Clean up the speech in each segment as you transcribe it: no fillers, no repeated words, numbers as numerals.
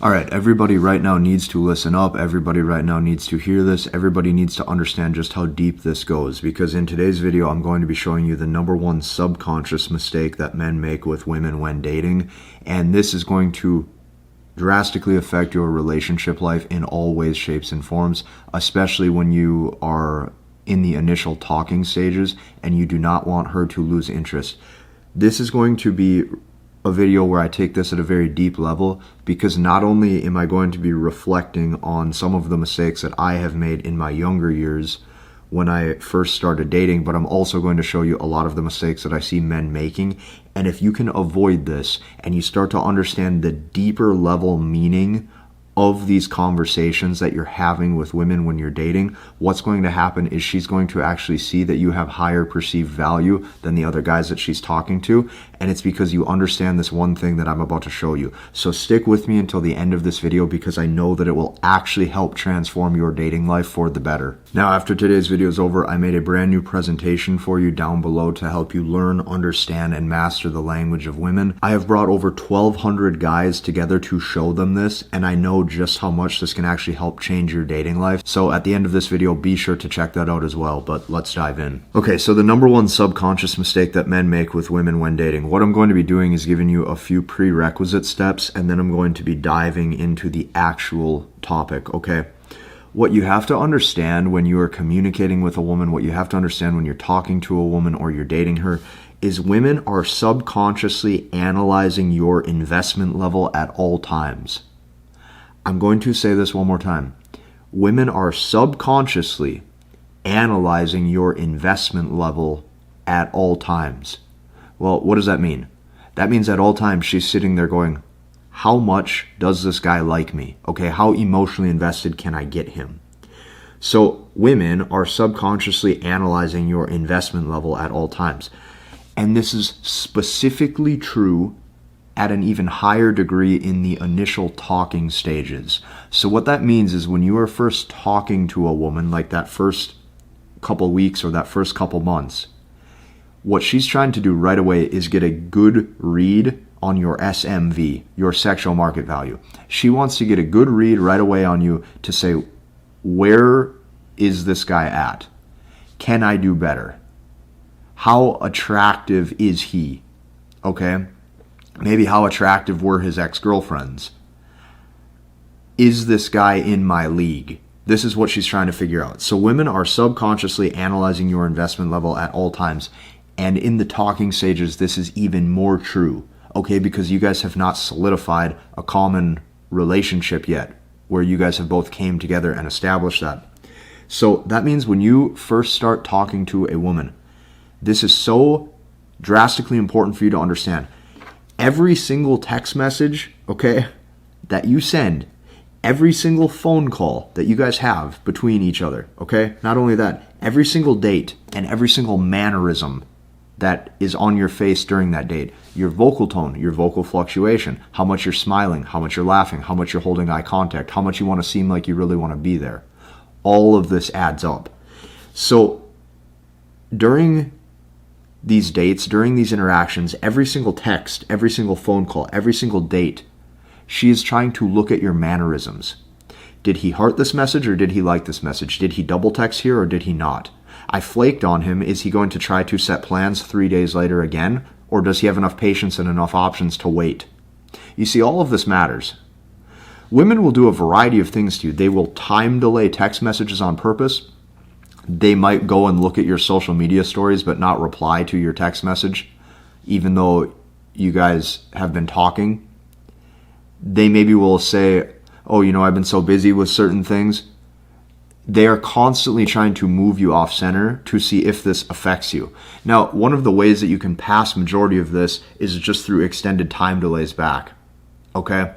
All right, everybody right now needs to listen up. Everybody right now needs to hear this. Everybody needs to understand just how deep this goes, because in today's video, I'm going to be showing you the number one subconscious mistake that men make with women when dating. And this is going to drastically affect your relationship life in all ways, shapes, and forms, especially when you are in the initial talking stages and you do not want her to lose interest. This is going to be a video where I take this at a very deep level, because not only am I going to be reflecting on some of the mistakes that I have made in my younger years when I first started dating, but I'm also going to show you a lot of the mistakes that I see men making. And if you can avoid this and you start to understand the deeper level meaning of these conversations that you're having with women when you're dating, what's going to happen is she's going to actually see that you have higher perceived value than the other guys that she's talking to. And it's because you understand this one thing that I'm about to show you. So stick with me until the end of this video, because I know that it will actually help transform your dating life for the better. Now, after today's video is over, I made a brand new presentation for you down below to help you learn, understand, and master the language of women. I have brought over 1,200 guys together to show them this, and I know just how much this can actually help change your dating life. So at the end of this video, be sure to check that out as well, but let's dive in. Okay, so the number one subconscious mistake that men make with women when dating. What I'm going to be doing is giving you a few prerequisite steps, and then I'm going to be diving into the actual topic, okay? What you have to understand when you are communicating with a woman, what you have to understand when you're talking to a woman or you're dating her, is women are subconsciously analyzing your investment level at all times. I'm going to say this one more time. Women are subconsciously analyzing your investment level at all times. Well, what does that mean? That means at all times she's sitting there going, how much does this guy like me? Okay, how emotionally invested can I get him? So women are subconsciously analyzing your investment level at all times. And this is specifically true at an even higher degree in the initial talking stages. So what that means is when you are first talking to a woman, like that first couple weeks or that first couple months, what she's trying to do right away is get a good read on your SMV, your sexual market value. She wants to get a good read right away on you to say, where is this guy at? Can I do better? How attractive is he? Okay? Maybe how attractive were his ex-girlfriends? Is this guy in my league? This is what she's trying to figure out. So women are subconsciously analyzing your investment level at all times. And in the talking stages, this is even more true. Okay, because you guys have not solidified a common relationship yet, where you guys have both came together and established that. So that means when you first start talking to a woman, this is so drastically important for you to understand. Every single text message, okay, that you send, every single phone call that you guys have between each other, okay, not only that, every single date and every single mannerism that is on your face during that date, your vocal tone, your vocal fluctuation, how much you're smiling, how much you're laughing, how much you're holding eye contact, how much you want to seem like you really want to be there. All of this adds up. So during these dates, during these interactions, every single text, every single phone call, every single date, she is trying to look at your mannerisms. Did he heart this message or did he like this message? Did he double text here or did he not? I flaked on him. Is he going to try to set plans 3 days later again? Or does he have enough patience and enough options to wait? You see, all of this matters. Women will do a variety of things to you. They will time delay text messages on purpose. They might go and look at your social media stories but not reply to your text message, even though you guys have been talking. They maybe will say, oh, I've been so busy with certain things. They are constantly trying to move you off center to see if this affects you. Now, one of the ways that you can pass majority of this is just through extended time delays back. Okay?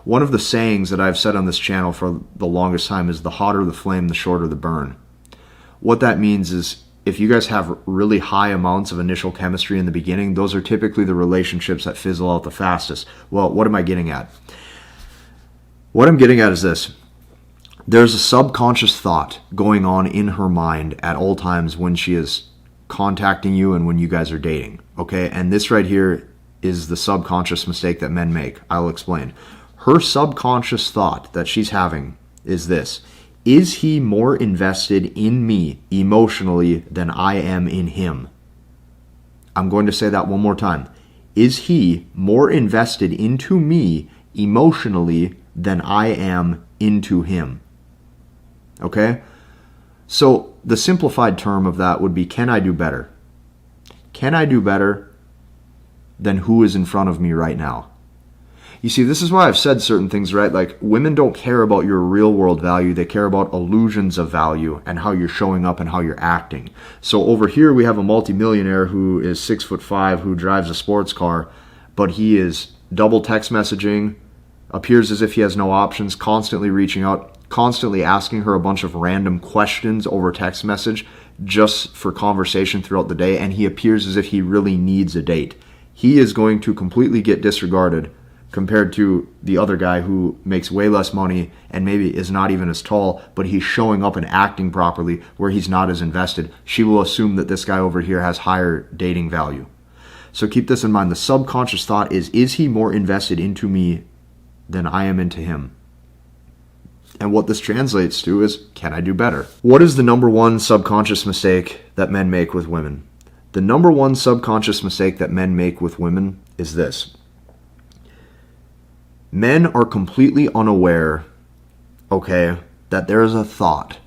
One of the sayings that I've said on this channel for the longest time is the hotter the flame, the shorter the burn. What that means is if you guys have really high amounts of initial chemistry in the beginning, those are typically the relationships that fizzle out the fastest. Well, what am I getting at? What I'm getting at is this. There's a subconscious thought going on in her mind at all times when she is contacting you and when you guys are dating, okay? And this right here is the subconscious mistake that men make. I'll explain. Her subconscious thought that she's having is this: is he more invested in me emotionally than I am in him? I'm going to say that one more time. Is he more invested into me emotionally than I am into him? Okay? So the simplified term of that would be, can I do better? Can I do better than who is in front of me right now? You see, this is why I've said certain things, right? Like, women don't care about your real world value. They care about illusions of value and how you're showing up and how you're acting. So over here, we have a multimillionaire who is 6'5", who drives a sports car, but he is double text messaging, appears as if he has no options, constantly reaching out, constantly asking her a bunch of random questions over text message just for conversation throughout the day, and he appears as if he really needs a date. He is going to completely get disregarded compared to the other guy who makes way less money and maybe is not even as tall, but he's showing up and acting properly where he's not as invested. She will assume that this guy over here has higher dating value. So keep this in mind. The subconscious thought is he more invested into me than I am into him? And what this translates to is, can I do better? What is the number one subconscious mistake that men make with women? The number one subconscious mistake that men make with women is this. Men are completely unaware, okay, that there is a thought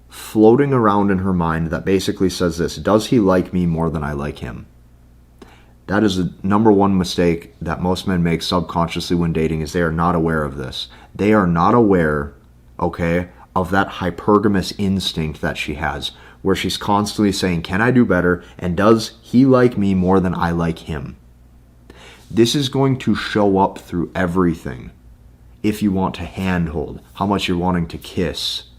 floating around in her mind that basically says this: does he like me more than I like him? That is the number one mistake that most men make subconsciously when dating, is they are not aware of this. They are not aware, okay, of that hypergamous instinct that she has, where she's constantly saying, can I do better? And does he like me more than I like him? This is going to show up through everything. If you want to handhold, how much you're wanting to kiss,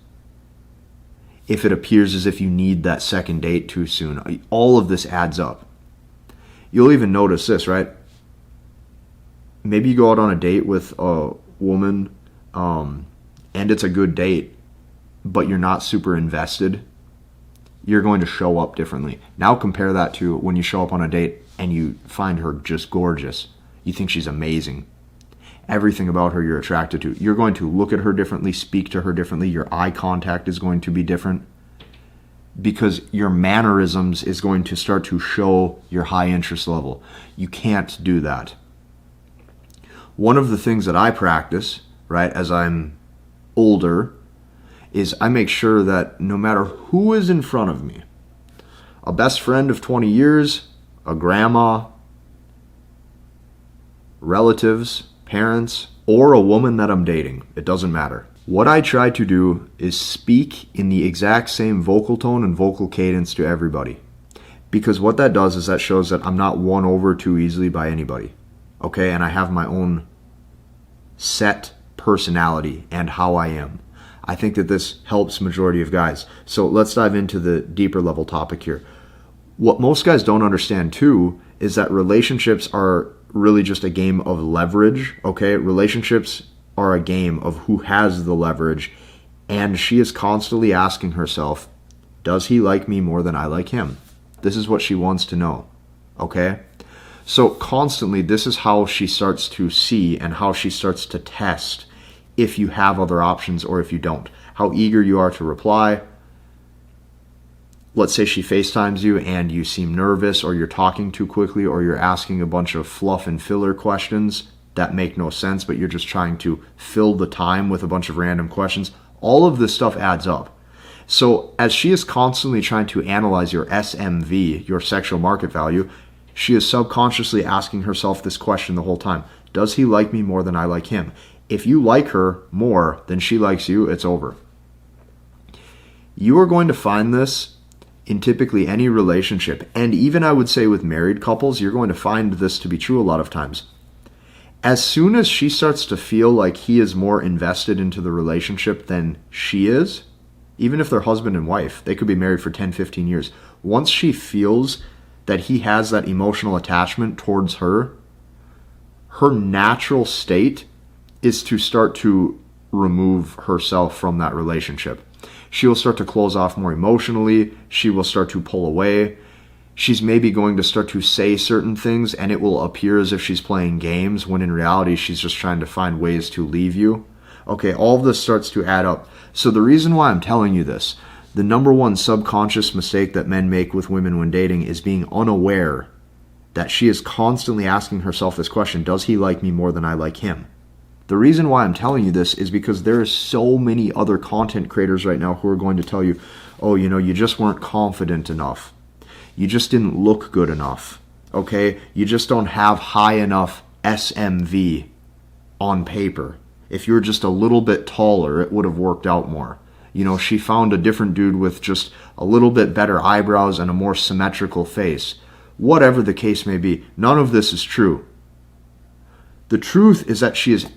if it appears as if you need that second date too soon, all of this adds up. You'll even notice this, right? Maybe you go out on a date with a woman, and it's a good date, but you're not super invested. You're going to show up differently. Now compare that to when you show up on a date and you find her just gorgeous. You think she's amazing. Everything about her you're attracted to. You're going to look at her differently, speak to her differently. Your eye contact is going to be different because your mannerisms is going to start to show your high interest level. You can't do that. One of the things that I practice, right, as I'm older, is I make sure that no matter who is in front of me, a best friend of 20 years, a grandma, relatives, parents, or a woman that I'm dating, it doesn't matter. What I try to do is speak in the exact same vocal tone and vocal cadence to everybody. Because what that does is that shows that I'm not won over too easily by anybody. Okay, and I have my own set personality and how I am. I think that this helps majority of guys. So let's dive into the deeper level topic here. What most guys don't understand too is that relationships are really just a game of leverage, okay? Relationships are a game of who has the leverage, and she is constantly asking herself, does he like me more than I like him? This is what she wants to know, okay? So constantly, this is how she starts to see and how she starts to test if you have other options or if you don't. How eager you are to reply. Let's say she FaceTimes you and you seem nervous, or you're talking too quickly, or you're asking a bunch of fluff and filler questions that make no sense, but you're just trying to fill the time with a bunch of random questions. All of this stuff adds up. So as she is constantly trying to analyze your SMV, your sexual market value, she is subconsciously asking herself this question the whole time. Does he like me more than I like him? If you like her more than she likes you, it's over. You are going to find this in typically any relationship, and even I would say with married couples, you're going to find this to be true a lot of times. As soon as she starts to feel like he is more invested into the relationship than she is, even if they're husband and wife, they could be married for 10, 15 years. Once she feels that he has that emotional attachment towards her, her natural state is to start to remove herself from that relationship. She will start to close off more emotionally. She will start to pull away. she's maybe going to start to say certain things and it will appear as if she's playing games when in reality she's just trying to find ways to leave you. Okay, all of this starts to add up. So the reason why I'm telling you this, the number one subconscious mistake that men make with women when dating is being unaware that she is constantly asking herself this question: does he like me more than I like him? The reason why I'm telling you this is because there are so many other content creators right now who are going to tell you, oh, you just weren't confident enough. You just didn't look good enough. Okay? You just don't have high enough SMV on paper. If you were just a little bit taller, it would have worked out more. She found a different dude with just a little bit better eyebrows and a more symmetrical face. Whatever the case may be, none of this is true. The truth is that she is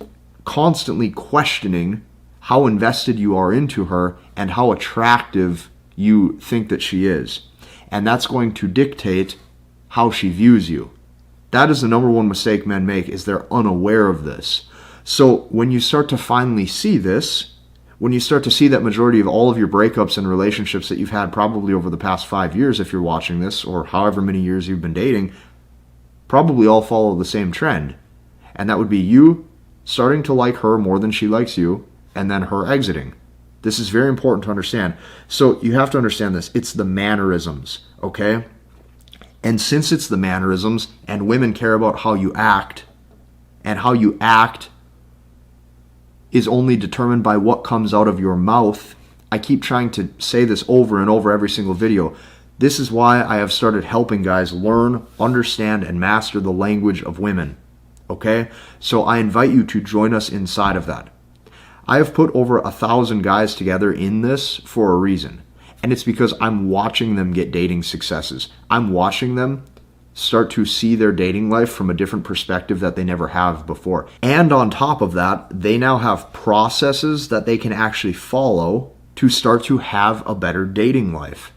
constantly questioning how invested you are into her and how attractive you think that she is. And that's going to dictate how she views you. That is the number one mistake men make, is they're unaware of this. So when you start to finally see this, when you start to see that majority of all of your breakups and relationships that you've had probably over the past 5 years, if you're watching this, or however many years you've been dating, probably all follow the same trend. And that would be you starting to like her more than she likes you, and then her exiting. This is very important to understand. So you have to understand this. It's the mannerisms, okay? And since it's the mannerisms, and women care about how you act, and how you act is only determined by what comes out of your mouth. I keep trying to say this over and over every single video. This is why I have started helping guys learn, understand, and master the language of women. Okay? So I invite you to join us inside of that. I have put over 1,000 guys together in this for a reason. And it's because I'm watching them get dating successes. I'm watching them start to see their dating life from a different perspective that they never have before. And on top of that, they now have processes that they can actually follow to start to have a better dating life.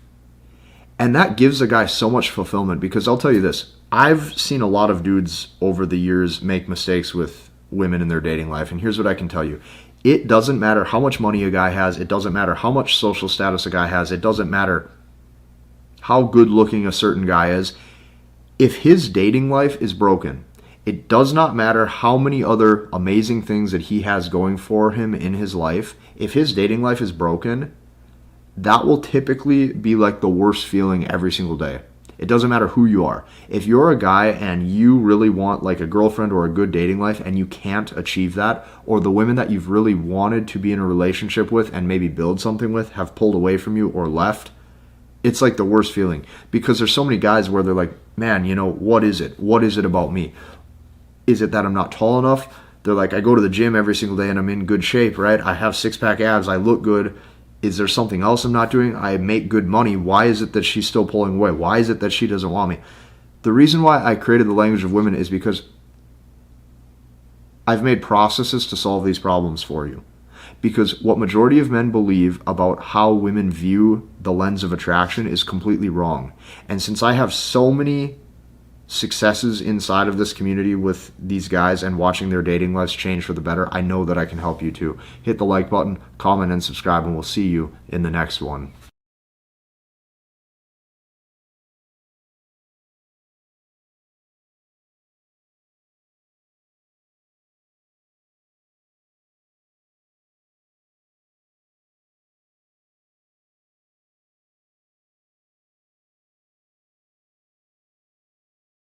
And that gives a guy so much fulfillment, because I'll tell you this, I've seen a lot of dudes over the years make mistakes with women in their dating life, and here's what I can tell you. It doesn't matter how much money a guy has, it doesn't matter how much social status a guy has, it doesn't matter how good looking a certain guy is. If his dating life is broken, it does not matter how many other amazing things that he has going for him in his life. If his dating life is broken, that will typically be like the worst feeling every single day. It doesn't matter who you are. If you're a guy and you really want like a girlfriend or a good dating life and you can't achieve that, or the women that you've really wanted to be in a relationship with and maybe build something with have pulled away from you or left, it's like the worst feeling, because there's so many guys where they're like, man, what is it? What is it about me? Is it that I'm not tall enough? They're like, I go to the gym every single day and I'm in good shape, right? I have six-pack abs. I look good. Is there something else I'm not doing? I make good money. Why is it that she's still pulling away? Why is it that she doesn't want me? The reason why I created the language of women is because I've made processes to solve these problems for you. Because what majority of men believe about how women view the lens of attraction is completely wrong. And since I have so many successes inside of this community with these guys and watching their dating lives change for the better, I know that I can help you too. Hit the like button, comment, and subscribe, and we'll see you in the next one.